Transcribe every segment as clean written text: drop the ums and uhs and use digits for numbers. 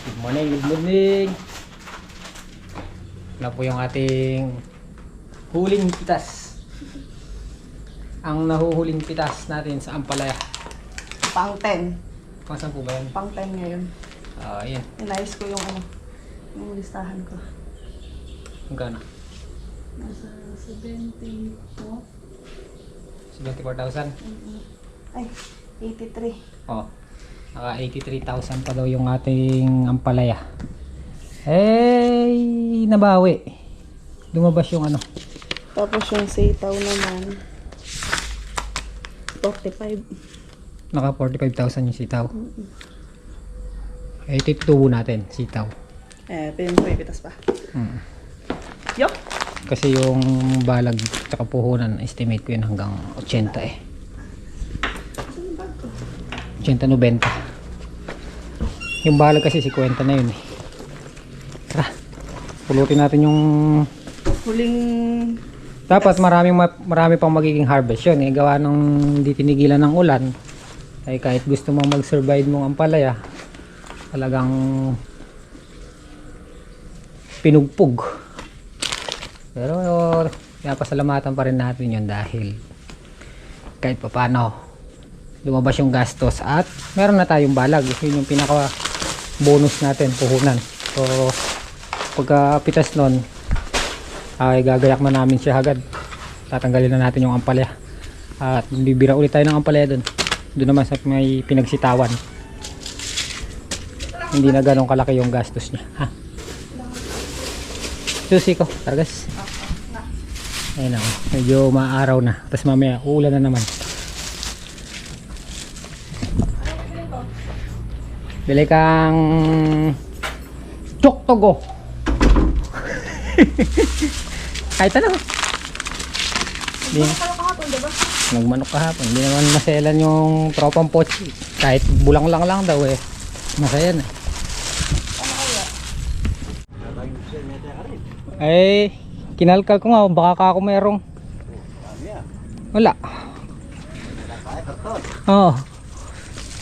Good morning, good morning. Na po yung ating huling pitas. Ang nahuhuling pitas natin sa Ampalaya. Pang 10. Pang saan po ba yan? Pang 10 ngayon. Ayan. Inayos ko yung yung listahan ko. Magkano? Nasa 70 po. 74,000? Ay, 83. Oh. Naka 83,000 pa daw yung ating Ampalaya. Eh, nabawi. Lumabas yung ano. Tapos yung sitaw naman, 45. Naka 45,000 yung sitaw. Eh, ito tubo natin, sitaw. Pinipitas pa. Yup! Kasi yung balag tsaka puhunan, estimate ko yun hanggang 80 eh. 80-90. Yung balag kasi 50 na yun eh. Tara, pulutin natin yung... Huling... Dapat marami pang magiging harvest yun eh. Gawa nung hindi tinigilan ng ulan. Ay kahit gusto mong mag-survive mong Ampalaya, talagang pinugpog. Pero pasalamatan pa rin natin yun dahil kahit paano lumabas yung gastos at meron na tayong balag. Yun yung pinaka bonus natin, puhunan. So pagka pitas nun ay gagayak na namin siya agad. Tatanggalin na natin yung Ampalaya at bibira ulit tayo ng Ampalaya dun naman sa may pinagsitawan. Hindi na ganong kalaki yung gastos niya, ha? Susi ko, targas. Ayun ako, medyo maaraw na. Tapos mamaya uulan na naman. Bili kang Choktogo. Kahit ano. Nagmanok kahapon. Hindi naman maselan yung tropang pochi. Kahit bulang lang daw eh. Masaya na. Ay, kinalkal ko nga. Baka ka ako merong. Wala. Oo.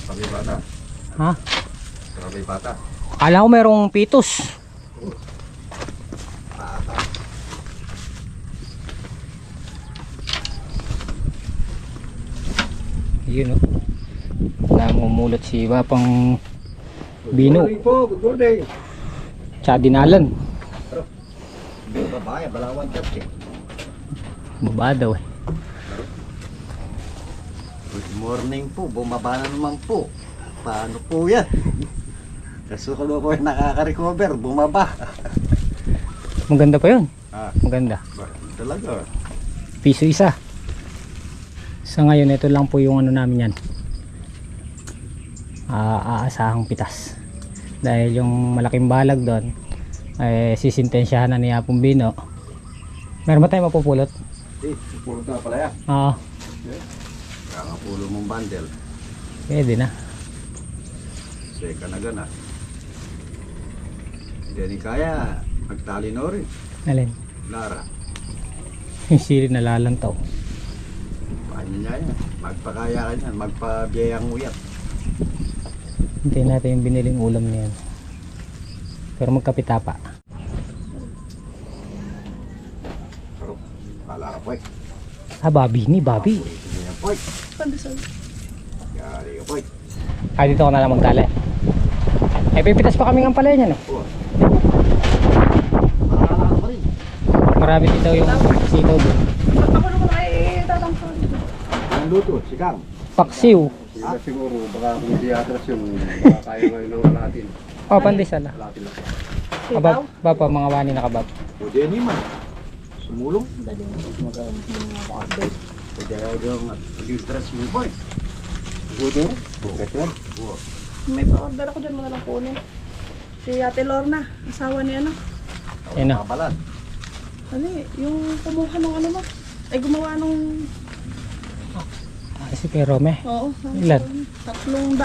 Sabi bata. Ha? Sabi bata. Akala ko merong pitos. Yun o. Namumulot si Bapang Bino. Good morning po, good morning. Tsadinalan. Babae, Balawan Church eh. Baba daw eh. Good morning po, bumaba na naman po. Paano po yan? Kaso ko po yung nakaka-recover, bumaba. Maganda pa yun. Ah, Maganda. talaga. Piso isa. Sa ngayon ito lang po yung ano namin yan. Aasahang pitas. Dahil yung malaking balag doon ay sisintensyahan na ni Apong Bino. Meron ba tayo mapupulot? Eh, puro na pala yan. Oo. Kakapulo mong bundle. Pwede na. Seka na gana. Hindi rin kaya, magtali na rin. Alin? Lara, Yung sili nalalantaw. paano niya yan? Magpakaya ka yan, magpabiyayang uyat. Hintayin natin yung biniling ulam niyan. Pero magkapita pa. Pero, pala ka po eh. Babi ni Babi. Sige yan po eh. Pandesal. Yari ka po eh. Ay, dito ko na lang magtali. Eh, pipitas pa kaming Ampalaya niya, no? Oo. Makakala ka pa rin. Marami din daw yung sitaw doon. Ako naman ay tatangkol. Ang luto, sigang. Paksiw. Sila siguro, baka kung hindi atras yung baka kaya ngayon ng natin. Oh, pandesal ah. Natin lang. Kabab. Baba, mga wani na kabab. Pwede yan man. Sumulong. Dali mo. Pwede yung stress mo po eh. Buto? Bukat yan. Oo. May pa-order ako dyan, mga lang kunin. Si Ate Lorna, asawa ni ano. Yan na. Kapalan. Ano yung kumuha ng ano mo. Ay gumawa nung... Si Perome. Oo. Ilan? 300.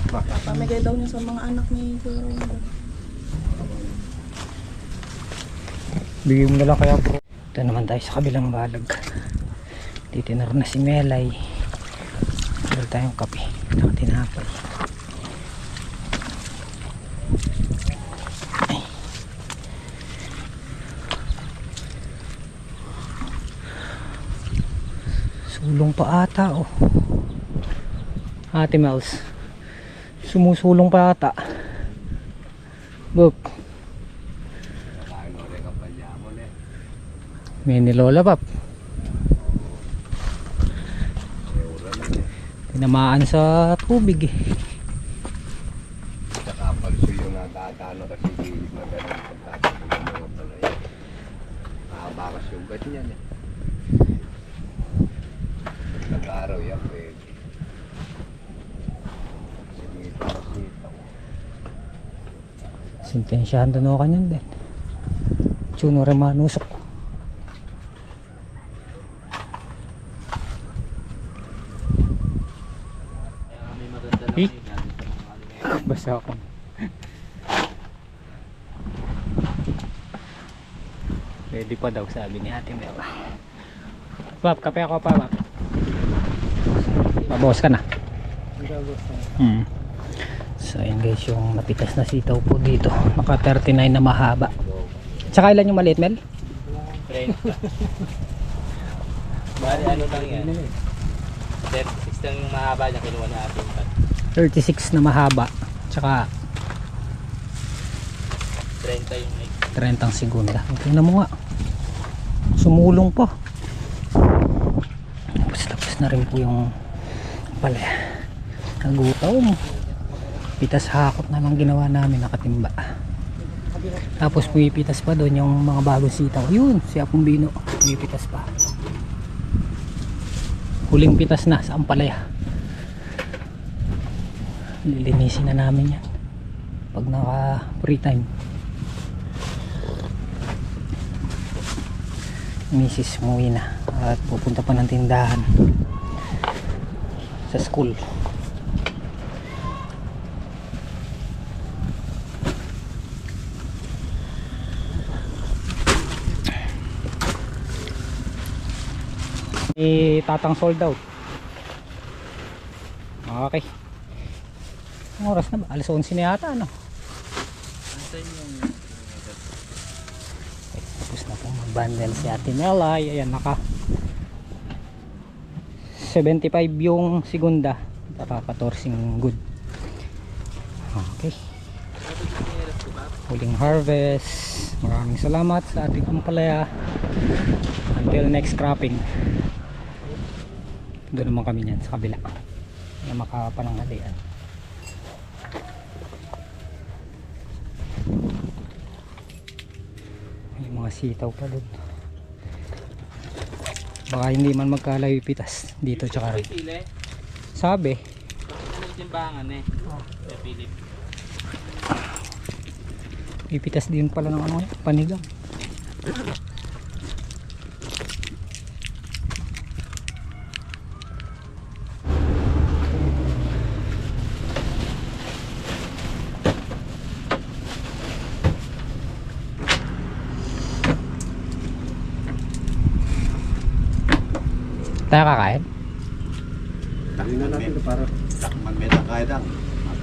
Papamigay daw niya sa mga anak ni Kuya Rondo. Bigyan mo na lang kaya po. Ito naman tayo sa kabilang balag. Titinar na si Melay. Meron tayong kape. Tinapay. Sulong pa ata oh. Ate Mouse. Sumusulong pa ata. Buk. May ni Lola Pap. Tinamaan sa tubig eh. Saka palso yung nadadaan kasi hilig na gano'n pagtatapos ng mga palay. Nakabakas yung ganyan eh. Nag-araw yan pwede. Sige, pasitaw. Sintensyahan doon ako kanyan din. Tsuno rin manusok. Eh? Basta ako. Ready pa daw sabi ni Ate Mel. Pap, kape ako pa, Pap. Pabawas ka na. So ayun guys, yung mapitas na sitaw po dito. Naka 39 na mahaba. Tsaka ilan yung maliit, Mel? 30. Bali ano lang yan? 36 lang yung mahaba na kinuha natin. 36 na mahaba. Tsaka 30 yung may 30 ang segunda. Tingnan mo nga. Sumulong pa. Tapos na rin po yung pala. Nagutaw mo. Pitas hakot na lang ginawa namin, nakatimba. Tapos pumipitas pa doon yung mga bagong sitaw. Yun, si Apong Bino. Pumipitas pa. Huling pitas na sa Ampalaya. Lilinisin na namin yan pag naka free time. Mrs. umuwi na at pupunta pa ng tindahan sa school. Tatang sold out. Okay. Ang oras na ba? Alas 11 na yata, ano? Tapos na po mag-bundle si Ate Melay. Ayan, naka 75 yung segunda. Naka 14 good. Okay. Huling harvest. Maraming salamat sa ating Ampalaya. Until next cropping. Doon naman kami niyan sa kabila na makapananghalian. May mga sitaw pa doon. Baka hindi man magkalayo pitas dito tsaka rin. pili. Sabi Ano timbangan eh? Philip. ipitas din pala ng ano, panigang. Tayo kakain? Tangin na natin para takman may nakayadang.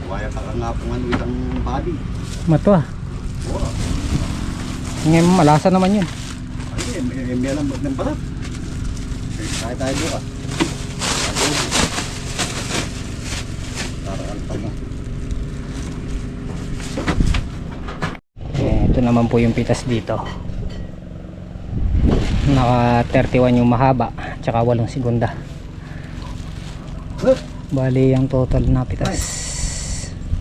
Kuwaya ka nga po nga ng body. Mato ah. Oo. Ngayon malasa naman yun. Ay, may alam mo ng balat. Kaya tayo bukas. Para alpag na. Ito naman po yung pitas dito. Naka 31 yung mahaba, tsaka 8 segunda. Bali ang total na pitas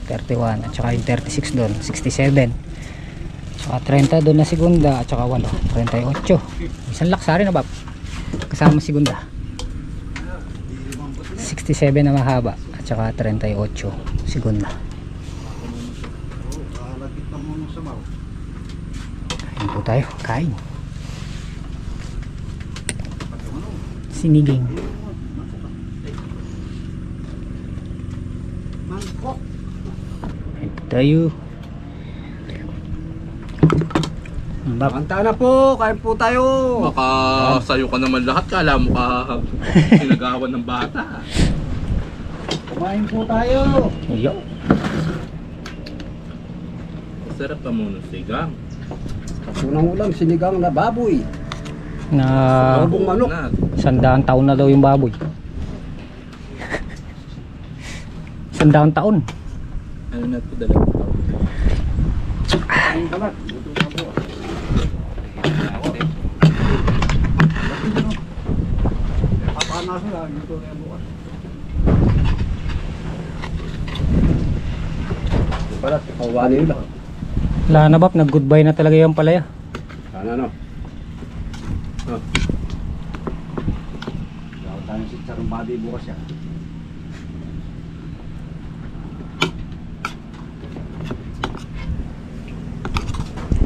31 at saka yung 36 doon, 67. Tsaka 30 doon na segunda at saka 8, 38. Isang laksari na ba? Kasama segunda. 67 na mahaba at saka 38 segunda. Lagit na mo sa maw. Kain po tayo, kain. Siniging. Mangkok. Kain po tayo. Kanta na po, kain po tayo. Baka sayo ka naman lahat, kala mo ka sinagawan ng bata. Kumain po tayo. Yo. Masarap pa muna sigang. Unang ulam, sinigang na baboy. Na Adobong manok. Na. 100 taon na daw yung baboy. 100 taon. Ano na ito, 2 taon. Ang balat. Luto na po. Kapana sila, luto na bukas. Ang balat, kawali nila. Wala na bap, nag-goodbye na talaga yung palaya. Sana no? Gawin tayo si Charong Babi bukas yan.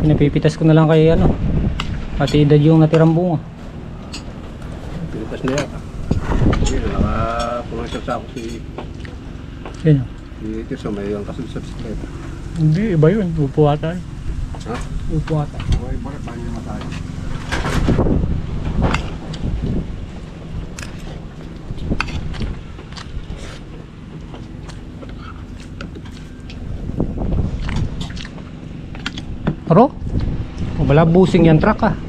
Pinapipitas ko na lang kay ano. Pati edad yung natirang bunga. Pilipas na yata. Sige, nakapulang siya sa ako si Yan. Tirso, may yung kasunod sa bisikleta. Hindi, iba yun. Upo ata. Ha? Upo ata. Okay, bakit ba niya matay? Aro? Wala busing yan truck ah.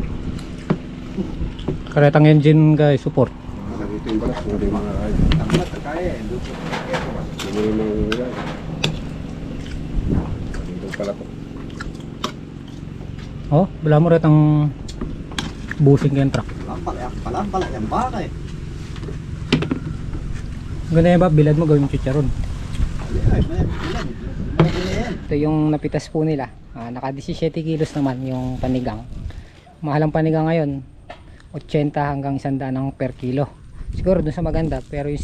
Karetang engine guys, support. Nandito yung balas, mga mga ride. Ang mat, kaya eh. Luto na kaya ko ba? Hindi mo yung ulan. Dito pala to. Oh, wala mo retang busing yan truck. Palampala yan baka eh. Ganyan ba, bilad mo gawin chicharon. Ay, yan. Ito yung napitas po nila. Naka 17 kilos naman yung panigang. Mahal ang panigang ngayon. 80 hanggang 100 ng per kilo. Siguro dun sa maganda, pero yung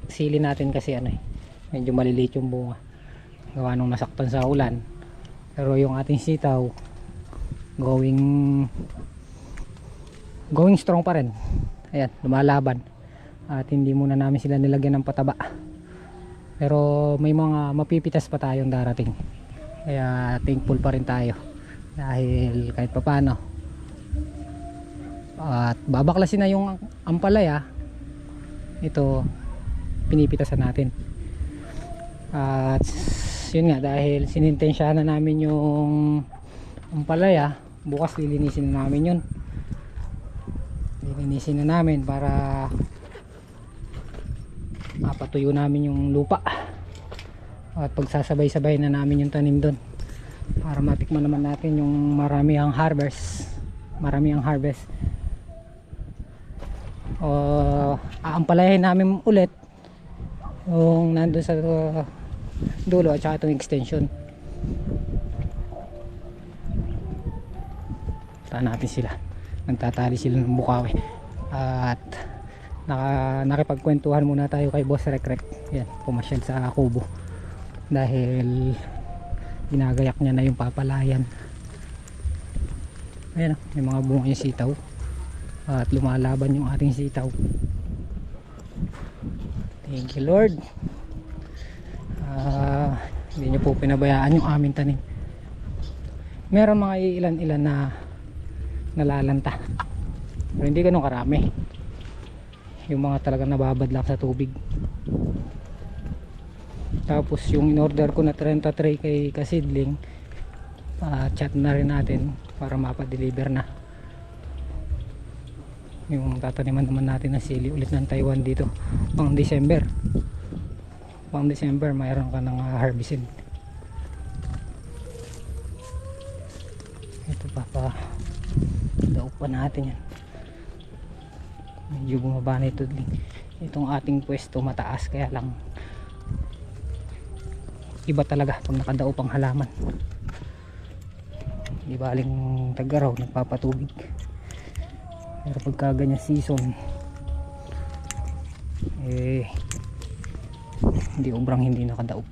sili natin kasi ano eh, medyo maliliit yung bunga. Gawa nung nasaktan sa ulan. Pero yung ating sitaw going strong pa rin. Ayan, lumalaban. At hindi muna namin sila nilagyan ng pataba. Pero may mga mapipitas pa tayong darating. Kaya thankful pa rin tayo dahil kahit papano at babaklasin na yung ampalaya, ito pinipitasan natin. At yun nga, dahil sinintensya na namin yung ampalaya, bukas lilinisin na namin yun. Lilinisin na namin para mapatuyo namin yung lupa. At pagsasabay-sabay na namin yung tanim doon para matikman naman natin yung marami ang harvest. Aampalayahin namin ulit yung nandun sa dulo at saka itong extension. Taan natin sila, nagtatali sila ng bukawi. At nakipagkwentuhan muna tayo kay Boss Rekrek. Yan, pumasyal sa kubo dahil ginagayak niya na yung papalayan. Ayan, may mga bunga yung sitaw at lumalaban yung ating sitaw. Thank you Lord. Hindi nyo po pinabayaan yung aming tanim. Meron mga ilan-ilan na nalalanta, pero hindi ganun karami. Yung mga talagang nababad lang sa tubig. Tapos yung in-order ko na 30 tray kay Kasidling, chat na rin natin para mapa-deliver na. Yung tataniman naman natin na sili ulit ng Taiwan dito pang December. Mayroon ka ng harvestin. Ito daog pa natin yan. Medyo bumaba na ito. Itong ating pwesto mataas, kaya lang iba talaga pag nakadaop ang halaman. Di baling tag-araw nagpapatubig, pero pagka ganyan season hindi nakadaop.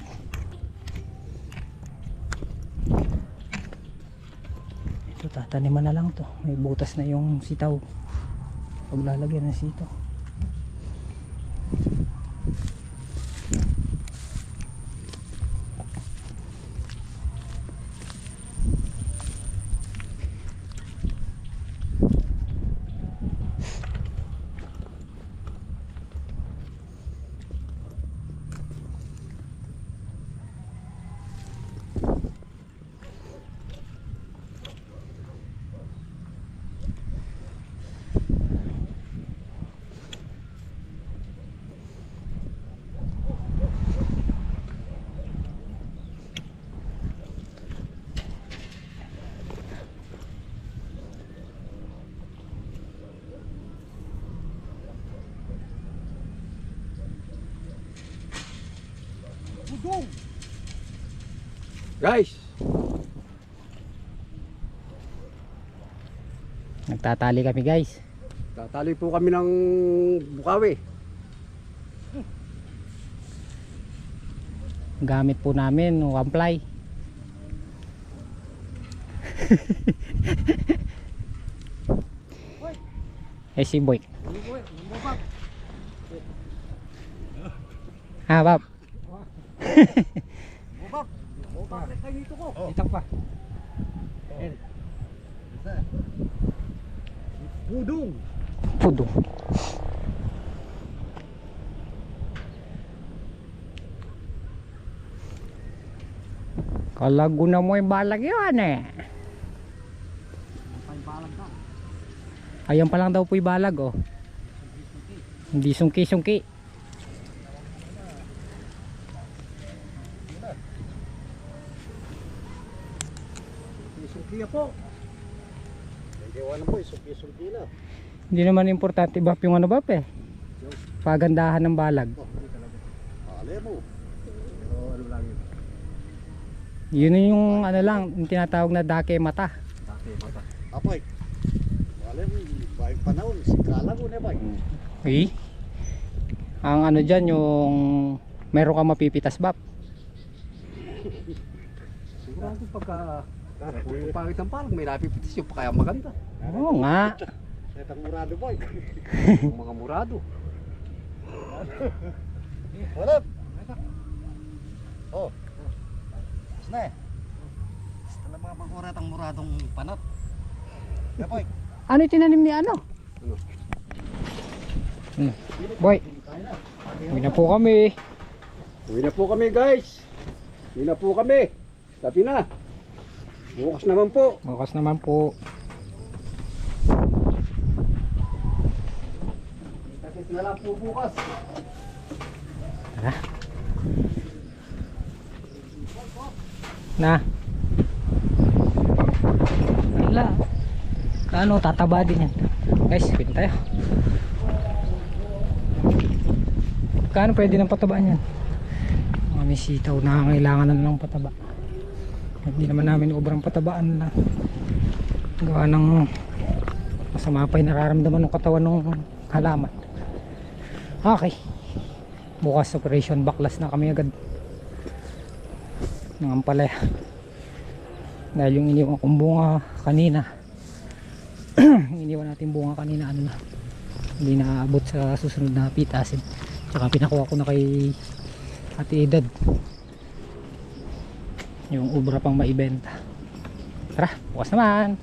Ito tataniman na lang to, may butas na yung sitaw pag lalagyan ng sitaw. Guys, Nagtatali kami guys. tatali po kami ng bukawi. Gamit po namin one ply. Eh si Boy. Ah, Bab. Itang pa. Budong. Pudo. Kalaguna mo yung balag yun eh. Ayan pa lang daw po yung balag oh. Hindi sungki-sungki. Isuki po. Hindi wala po, isuki na. Hindi naman importante bap yung ano bap eh. Pagandahan ng balag. Ale mo. Ano lang yun? Yun yung ano lang, yung tinatawag na dake mata. Dati, mata. Apoy. Ale mo, baik panahon, sikala ko na ba? Eh? Ang ano dyan yung meron ka mapipitas bap. Sigurado pagka kung yung pangit ng palag, may napipitis yung kaya maganda. Oo nga. Setang murado boy. Yung mga murado. Wala. Oh. Sne. Sala mga makurat ang muradong panat. Ya boy. Ano yung tinanim ni ano? Ano? Boy. Uwi na po kami. Uwi na po kami guys. Uwi na po kami. Sabi na. Bukas naman po. Bukas naman po. Takit na lang po bukas. Tara. Na. Wala. Ano, tataba din yan. Guys, pin tayo. Kano pwede ng patabaan yan? Mga sitaw na kailangan na ng pataba. Hindi naman namin obrang patabaan na gawa ng masama pa yung nararamdaman ng katawan ng halaman. Okay, bukas operation baklas na kami agad ng ampalaya dahil yung iniwan kong bunga kanina yung iniwan natin bunga kanina ano na, hindi naabot sa susunod na pitasin, tsaka pinakuha ko na kay Ate Edad yung ubra pang maibenta. Tara, bukas naman.